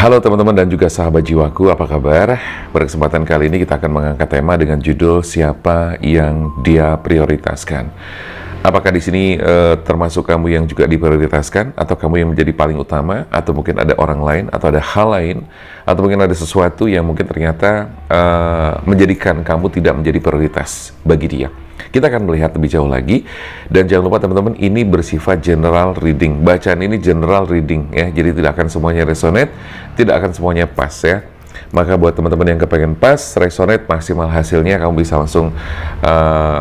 Halo teman-teman dan juga sahabat jiwaku, apa kabar? Pada kesempatan kali ini kita akan mengangkat tema dengan judul siapa yang dia prioritaskan. Apakah di sini termasuk kamu yang juga diprioritaskan, atau kamu yang menjadi paling utama, atau mungkin ada orang lain, atau ada hal lain, atau mungkin ada sesuatu yang mungkin ternyata menjadikan kamu tidak menjadi prioritas bagi dia? Kita akan melihat lebih jauh lagi, dan jangan lupa teman-teman, ini bersifat general reading. Bacaan ini general reading ya, jadi tidak akan semuanya resonate, tidak akan semuanya pas ya. Maka buat teman-teman yang kepengen pas, resonate, maksimal hasilnya, kamu bisa langsung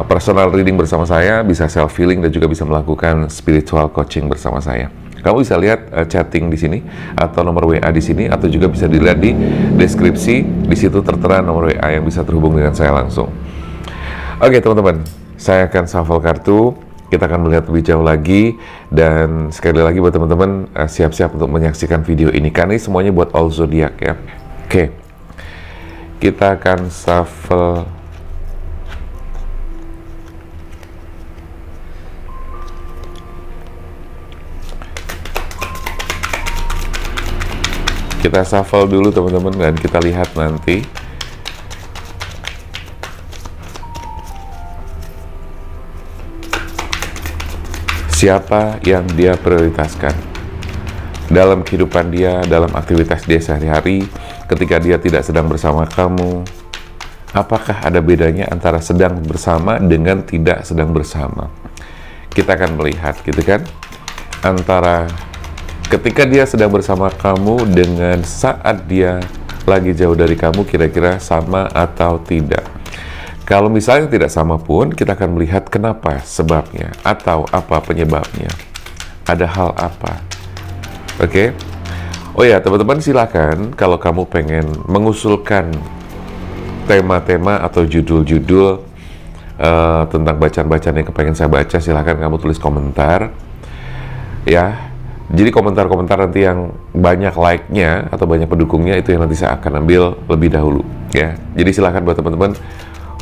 personal reading bersama saya, bisa self healing, dan juga bisa melakukan spiritual coaching bersama saya. Kamu bisa lihat chatting di sini, atau nomor WA di sini, atau juga bisa dilihat di deskripsi. Di situ tertera nomor WA yang bisa terhubung dengan saya langsung. Oke teman-teman, saya akan shuffle kartu, kita akan melihat lebih jauh lagi, dan sekali lagi buat teman-teman siap-siap untuk menyaksikan video ini, karena ini semuanya buat all zodiak ya. Oke, kita akan shuffle dulu teman-teman, dan kita lihat nanti siapa yang dia prioritaskan dalam kehidupan dia, dalam aktivitas dia sehari-hari, ketika dia tidak sedang bersama kamu. Apakah ada bedanya antara sedang bersama dengan tidak sedang bersama? Kita akan melihat gitu kan, antara ketika dia sedang bersama kamu dengan saat dia lagi jauh dari kamu, kira-kira sama atau tidak. Kalau misalnya tidak sama pun, kita akan melihat kenapa, sebabnya, atau apa penyebabnya. Ada hal apa. Oke? Oh ya, teman-teman silakan kalau kamu pengen mengusulkan tema-tema atau judul-judul tentang bacaan-bacaan yang kepengen saya baca, silakan kamu tulis komentar. Ya, jadi komentar-komentar nanti yang banyak like-nya atau banyak pendukungnya, itu yang nanti saya akan ambil lebih dahulu. Ya, jadi silakan buat teman-teman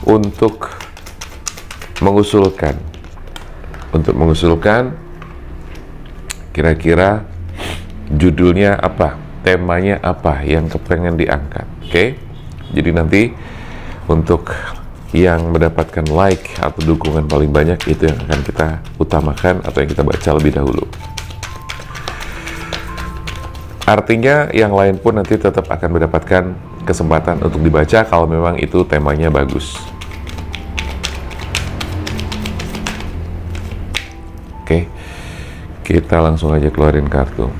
untuk mengusulkan kira-kira judulnya apa, temanya apa yang kepengen diangkat. Oke? Jadi nanti untuk yang mendapatkan like atau dukungan paling banyak, itu yang akan kita utamakan atau yang kita baca lebih dahulu. Artinya yang lain pun nanti tetap akan mendapatkan kesempatan untuk dibaca kalau memang itu temanya bagus. Oke, kita langsung aja keluarin kartu.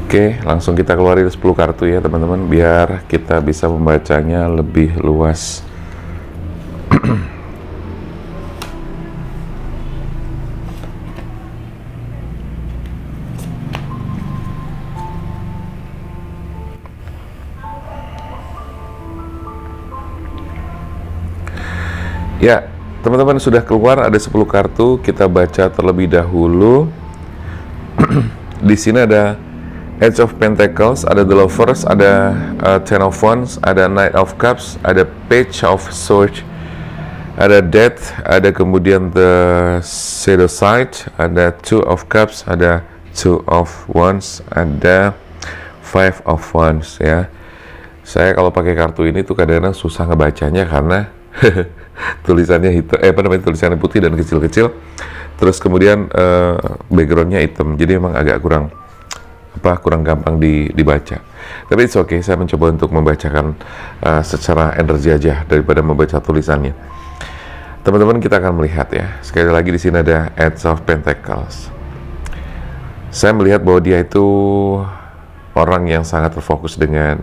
Oke, langsung kita keluarin 10 kartu ya teman-teman, biar kita bisa membacanya lebih luas. Ya, teman-teman sudah keluar, ada 10 kartu, kita baca terlebih dahulu. Di sini ada Edge of Pentacles, ada The Lovers, ada Ten of Wands, ada Knight of Cups, ada Page of Swords, ada Death, ada kemudian The Shadow Side, ada Two of Cups, ada Two of Wands, ada Five of Wands ya. Saya kalau pakai kartu ini tuh kadang-kadang susah ngebacanya karena tulisannya hitam, tulisannya putih dan kecil-kecil, terus kemudian backgroundnya hitam, jadi emang agak kurang gampang dibaca. Tapi it's okay, saya mencoba untuk membacakan secara energi aja daripada membaca tulisannya. Teman-teman, kita akan melihat ya. Sekali lagi di sini ada Edge of Pentacles. Saya melihat bahwa dia itu orang yang sangat terfokus dengan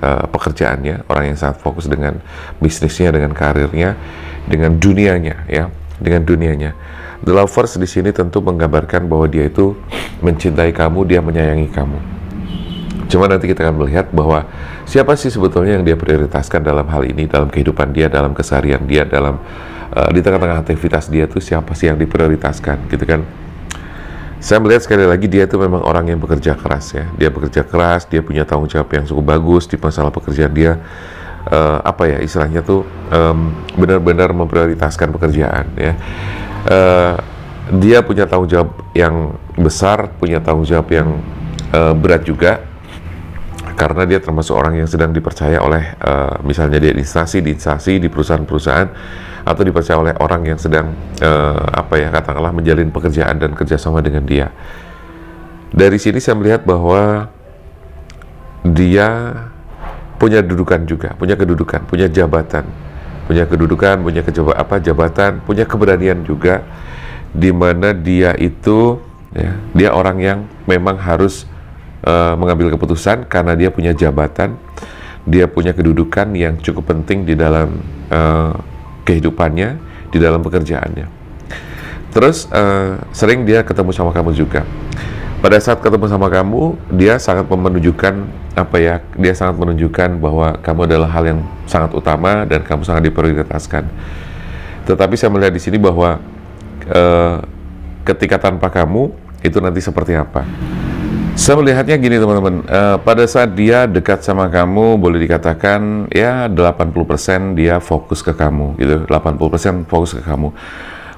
pekerjaannya, orang yang sangat fokus dengan bisnisnya, dengan karirnya, dengan dunianya ya, dengan dunianya. The Lovers di sini tentu menggambarkan bahwa dia itu mencintai kamu, dia menyayangi kamu. Cuma nanti kita akan melihat bahwa siapa sih sebetulnya yang dia prioritaskan dalam hal ini, dalam kehidupan dia, dalam keseharian dia, dalam di tengah-tengah aktivitas dia tuh siapa sih yang diprioritaskan gitu kan. Saya melihat sekali lagi dia itu memang orang yang bekerja keras ya. Dia bekerja keras, dia punya tanggung jawab yang cukup bagus di masalah pekerjaan dia. Apa ya istilahnya tuh benar-benar memprioritaskan pekerjaan ya. Dia punya tanggung jawab yang besar, punya tanggung jawab yang berat juga, karena dia termasuk orang yang sedang dipercaya oleh misalnya di instansi, di perusahaan-perusahaan, atau dipercaya oleh orang yang sedang apa ya katakanlah menjalin pekerjaan dan kerjasama dengan dia. Dari sini saya melihat bahwa dia punya kedudukan juga, punya jabatan, jabatan, punya keberanian juga, di mana dia itu ya, dia orang yang memang harus mengambil keputusan karena dia punya jabatan, dia punya kedudukan yang cukup penting di dalam kehidupannya, di dalam pekerjaannya. Terus sering dia ketemu sama kamu juga. Pada saat ketemu sama kamu, dia sangat menunjukkan apa ya? Dia sangat menunjukkan bahwa kamu adalah hal yang sangat utama dan kamu sangat diprioritaskan. Tetapi saya melihat di sini bahwa ketika tanpa kamu itu nanti seperti apa? Saya melihatnya gini teman-teman, pada saat dia dekat sama kamu, boleh dikatakan ya 80% dia fokus ke kamu gitu, 80% fokus ke kamu.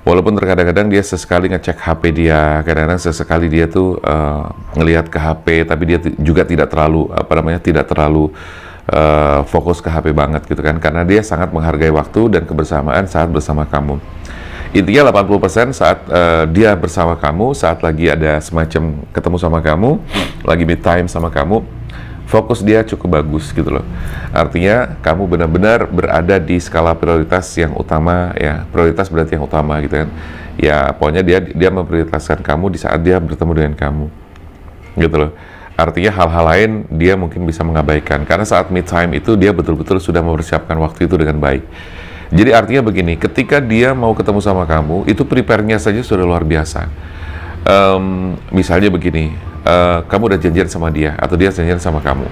Walaupun terkadang-kadang dia sesekali ngecek HP dia, kadang-kadang sesekali dia tuh ngelihat ke HP, tapi dia juga tidak terlalu fokus ke HP banget gitu kan, karena dia sangat menghargai waktu dan kebersamaan saat bersama kamu. Intinya 80% saat dia bersama kamu, saat lagi ada semacam ketemu sama kamu, lagi meet time sama kamu, fokus dia cukup bagus gitu loh. Artinya kamu benar-benar berada di skala prioritas yang utama ya, prioritas berarti yang utama gitu kan. Ya pokoknya dia memprioritaskan kamu di saat dia bertemu dengan kamu gitu loh. Artinya hal-hal lain dia mungkin bisa mengabaikan, karena saat meet time itu dia betul-betul sudah mempersiapkan waktu itu dengan baik. Jadi artinya begini, ketika dia mau ketemu sama kamu, itu prepare-nya saja sudah luar biasa. Misalnya begini, kamu udah janjian sama dia, atau dia janjian sama kamu.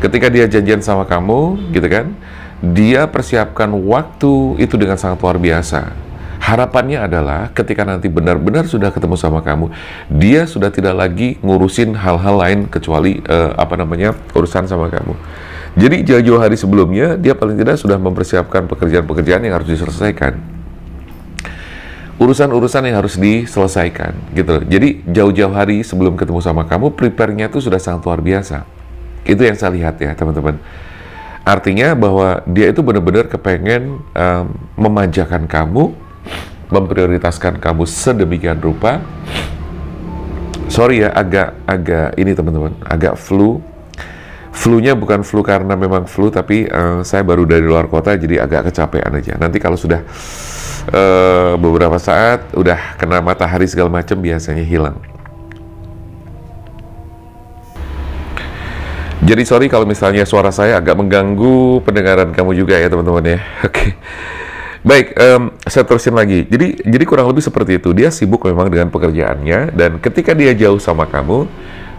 Ketika dia janjian sama kamu, gitu kan, dia persiapkan waktu itu dengan sangat luar biasa. Harapannya adalah ketika nanti benar-benar sudah ketemu sama kamu, dia sudah tidak lagi ngurusin hal-hal lain kecuali urusan sama kamu. Jadi jauh-jauh hari sebelumnya dia paling tidak sudah mempersiapkan pekerjaan-pekerjaan yang harus diselesaikan, urusan-urusan yang harus diselesaikan gitu. Jadi jauh-jauh hari sebelum ketemu sama kamu, prepare-nya itu sudah sangat luar biasa. Itu yang saya lihat ya teman-teman. Artinya bahwa dia itu benar-benar kepengen memanjakan kamu, memprioritaskan kamu sedemikian rupa. Sorry ya, agak ini teman-teman, agak flu-nya bukan flu karena memang flu, tapi saya baru dari luar kota jadi agak kecapean aja. Nanti kalau sudah beberapa saat udah kena matahari segala macam biasanya hilang. Jadi sorry kalau misalnya suara saya agak mengganggu pendengaran kamu juga ya teman-teman ya. Oke. Baik, saya terusin lagi. Jadi kurang lebih seperti itu. Dia sibuk memang dengan pekerjaannya, dan ketika dia jauh sama kamu,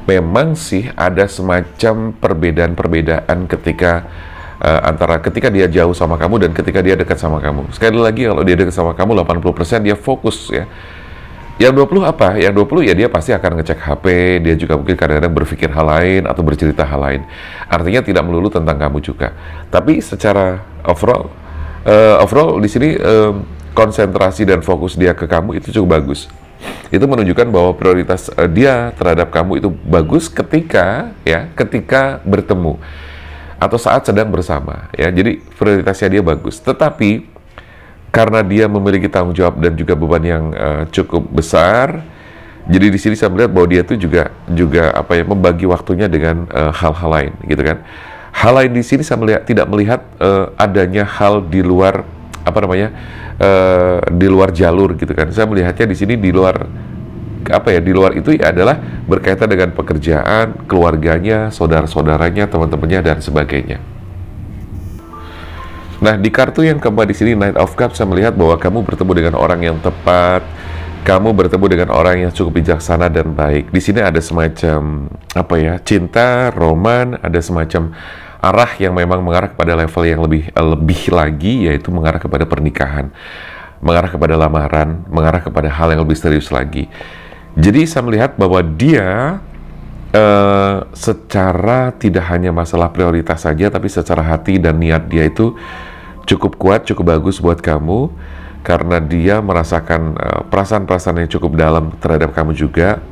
memang sih ada semacam perbedaan ketika antara ketika dia jauh sama kamu dan ketika dia dekat sama kamu. Sekali lagi, kalau dia dekat sama kamu 80% dia fokus ya. Yang 20 apa? Yang 20 ya dia pasti akan ngecek HP, dia juga mungkin kadang-kadang berpikir hal lain atau bercerita hal lain. Artinya tidak melulu tentang kamu juga. Tapi secara overall di sini konsentrasi dan fokus dia ke kamu itu cukup bagus. Itu menunjukkan bahwa prioritas dia terhadap kamu itu bagus ketika bertemu atau saat sedang bersama ya. Jadi prioritasnya dia bagus. Tetapi karena dia memiliki tanggung jawab dan juga beban yang cukup besar, jadi di sini saya melihat bahwa dia itu juga membagi waktunya dengan hal-hal lain gitu kan. Hal lain di sini saya tidak melihat adanya hal di luar di luar jalur gitu kan. Saya melihatnya di sini di luar itu ya adalah berkaitan dengan pekerjaan, keluarganya, saudara-saudaranya, teman-temannya dan sebagainya. Nah, di kartu yang keempat di sini Knight of Cups, saya melihat bahwa kamu bertemu dengan orang yang tepat, kamu bertemu dengan orang yang cukup bijaksana dan baik. Di sini ada semacam cinta, roman, ada semacam arah yang memang mengarah kepada level yang lebih lagi, yaitu mengarah kepada pernikahan, mengarah kepada lamaran, mengarah kepada hal yang lebih serius lagi. Jadi saya melihat bahwa dia secara tidak hanya masalah prioritas saja, tapi secara hati dan niat dia itu cukup kuat, cukup bagus buat kamu, karena dia merasakan perasaan-perasaan yang cukup dalam terhadap kamu juga.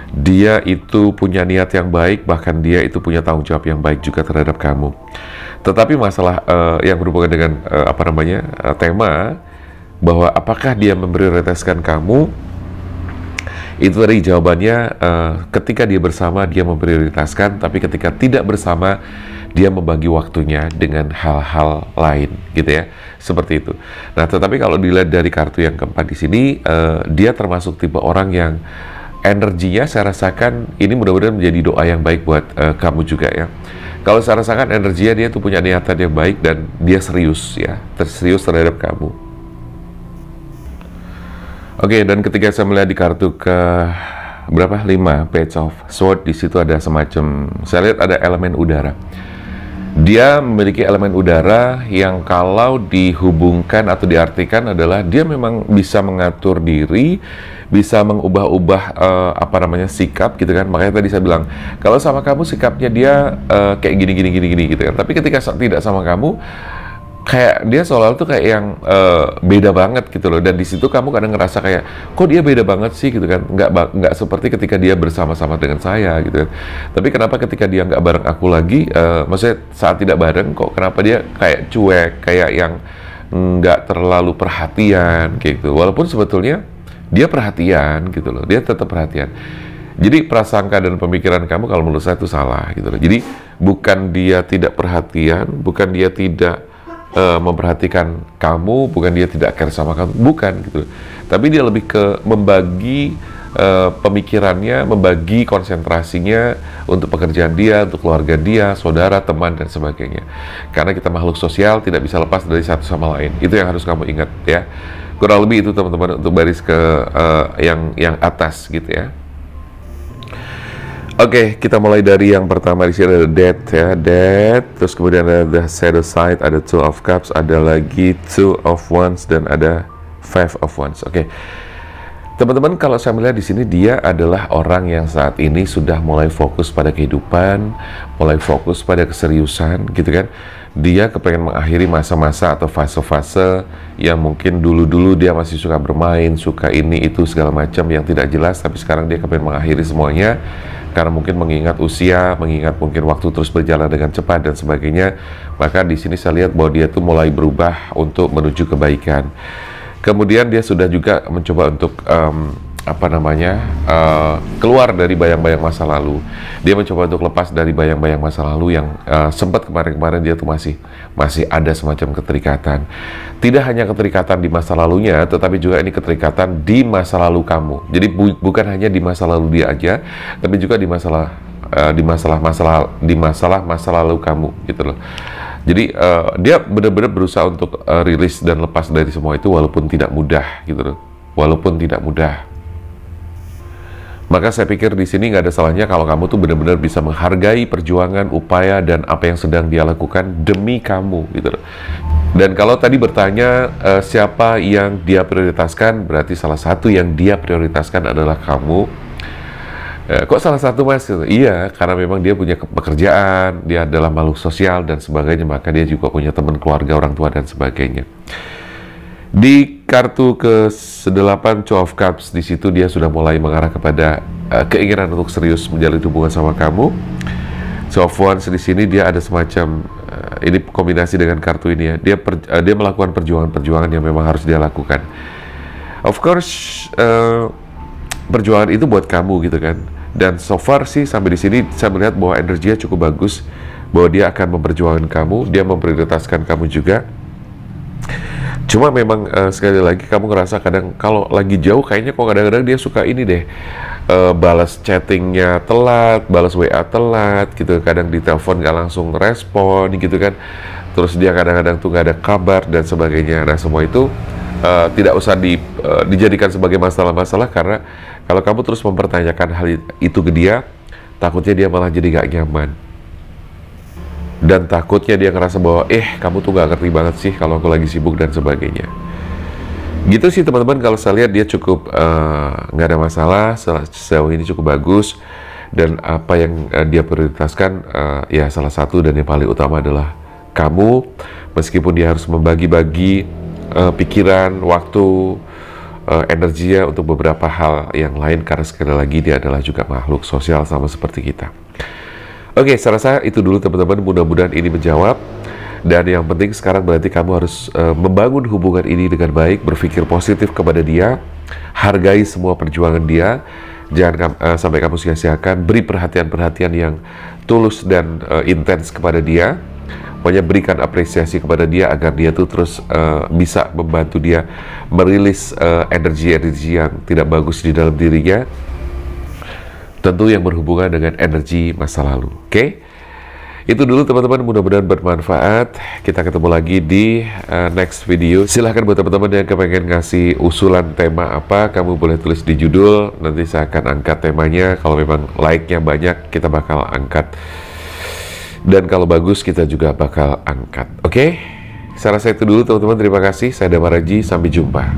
Dia itu punya niat yang baik, bahkan dia itu punya tanggung jawab yang baik juga terhadap kamu. Tetapi masalah yang berhubungan dengan tema bahwa apakah dia memprioritaskan kamu, itu tadi jawabannya ketika dia bersama dia memprioritaskan, tapi ketika tidak bersama dia membagi waktunya dengan hal-hal lain, gitu ya, seperti itu. Nah, tetapi kalau dilihat dari kartu yang keempat di sini, dia termasuk tipe orang yang energinya saya rasakan ini mudah-mudahan menjadi doa yang baik buat kamu juga ya. Kalau saya rasakan energinya dia tuh punya niatan yang baik dan dia serius ya, serius terhadap kamu. Oke, dan ketika saya melihat di kartu ke berapa? 5, Page of Swords, di situ ada semacam, saya lihat ada elemen udara. Dia memiliki elemen udara yang kalau dihubungkan atau diartikan adalah dia memang bisa mengatur diri, bisa mengubah-ubah sikap gitu kan. Makanya tadi saya bilang, kalau sama kamu sikapnya dia kayak gini gitu kan. Tapi ketika tidak sama kamu, kayak dia seolah-olah tuh kayak yang beda banget gitu loh. Dan di situ kamu kadang ngerasa kayak, kok dia beda banget sih gitu kan. Nggak seperti ketika dia bersama-sama dengan saya gitu kan. Tapi kenapa ketika dia nggak bareng aku lagi, maksudnya saat tidak bareng, kok kenapa dia kayak cuek, kayak yang nggak terlalu perhatian gitu. Walaupun sebetulnya dia perhatian gitu loh, dia tetap perhatian. Jadi prasangka dan pemikiran kamu kalau menurut saya itu salah gitu loh. Jadi bukan dia tidak perhatian, bukan dia tidak memperhatikan kamu, bukan dia tidak care sama kamu, bukan gitu. Tapi dia lebih ke membagi pemikirannya, membagi konsentrasinya untuk pekerjaan dia, untuk keluarga dia, saudara, teman, dan sebagainya. Karena kita makhluk sosial, tidak bisa lepas dari satu sama lain. Itu yang harus kamu ingat ya. Kurang lebih itu teman-teman untuk baris ke yang atas gitu ya. Oke, kita mulai dari yang pertama. Di sini ada Death ya, Death. Terus kemudian ada The Shadow Side, ada Two of Cups, ada lagi Two of Wands, dan ada Five of Wands. Oke, teman-teman, kalau saya melihat di sini dia adalah orang yang saat ini sudah mulai fokus pada kehidupan, mulai fokus pada keseriusan, gitu kan. Dia kepengen mengakhiri masa-masa atau fase-fase yang mungkin dulu-dulu dia masih suka bermain, suka ini itu segala macam yang tidak jelas, tapi sekarang dia kepengen mengakhiri semuanya. Karena mungkin mengingat usia, mengingat mungkin waktu terus berjalan dengan cepat dan sebagainya, maka di sini saya lihat bahwa dia tuh mulai berubah untuk menuju kebaikan. Kemudian dia sudah juga mencoba untuk keluar dari bayang-bayang masa lalu. Dia mencoba untuk lepas dari bayang-bayang masa lalu yang sempat kemarin-kemarin dia tuh masih ada semacam keterikatan. Tidak hanya keterikatan di masa lalunya, tetapi juga ini keterikatan di masa lalu kamu. Jadi bukan hanya di masa lalu dia aja, tapi juga di masalah masa lalu kamu gitu loh. Jadi dia benar-benar berusaha untuk rilis dan lepas dari semua itu, walaupun tidak mudah gitu loh. Walaupun tidak mudah. Maka saya pikir di sini nggak ada salahnya kalau kamu tuh benar-benar bisa menghargai perjuangan, upaya, dan apa yang sedang dia lakukan demi kamu gitu loh. Dan kalau tadi bertanya siapa yang dia prioritaskan, berarti salah satu yang dia prioritaskan adalah kamu. Kok salah satu mas? Iya, karena memang dia punya pekerjaan, dia adalah makhluk sosial dan sebagainya, maka dia juga punya teman, keluarga, orang tua, dan sebagainya. Di kartu ke-8 Two of Cups, di situ dia sudah mulai mengarah kepada keinginan untuk serius menjalin hubungan sama kamu. Two of Wands di sini dia ada semacam ini kombinasi dengan kartu ini ya. Dia melakukan perjuangan-perjuangan yang memang harus dia lakukan. Of course, perjuangan itu buat kamu gitu kan. Dan so far sih sampai di sini saya melihat bahwa energinya cukup bagus, bahwa dia akan memperjuangkan kamu, dia memprioritaskan kamu juga. Cuma memang sekali lagi kamu ngerasa kadang kalau lagi jauh kayaknya kok kadang-kadang dia suka ini deh, balas chattingnya telat, balas WA telat gitu, kadang di telepon nggak langsung respon gitu kan, terus dia kadang-kadang tuh nggak ada kabar dan sebagainya. Nah semua itu tidak usah dijadikan sebagai masalah-masalah, karena kalau kamu terus mempertanyakan hal itu ke dia, takutnya dia malah jadi nggak nyaman. Dan takutnya dia ngerasa bahwa kamu tuh gak ngerti banget sih kalau aku lagi sibuk dan sebagainya. Gitu sih teman-teman, kalau saya lihat dia cukup nggak ada masalah, sejauh ini cukup bagus. Dan apa yang dia prioritaskan, ya salah satu dan yang paling utama adalah kamu. Meskipun dia harus membagi-bagi pikiran, waktu, energinya untuk beberapa hal yang lain, karena sekali lagi dia adalah juga makhluk sosial sama seperti kita. Oke, saya rasa itu dulu teman-teman, mudah-mudahan ini menjawab. Dan yang penting sekarang berarti kamu harus membangun hubungan ini dengan baik, berpikir positif kepada dia, hargai semua perjuangan dia, jangan sampai kamu sia-siakan, beri perhatian-perhatian yang tulus dan intens kepada dia. Pokoknya berikan apresiasi kepada dia agar dia tuh terus bisa membantu dia merilis energi-energi yang tidak bagus di dalam dirinya, tentu yang berhubungan dengan energi masa lalu. Oke? Itu dulu teman-teman, mudah-mudahan bermanfaat. Kita ketemu lagi di next video. Silahkan buat teman-teman yang kepengen ngasih usulan tema apa, kamu boleh tulis di judul. Nanti saya akan angkat temanya. Kalau memang like-nya banyak, kita bakal angkat. Dan kalau bagus, kita juga bakal angkat. Oke? Saya rasa itu dulu teman-teman. Terima kasih. Saya Damar Raji. Sampai jumpa.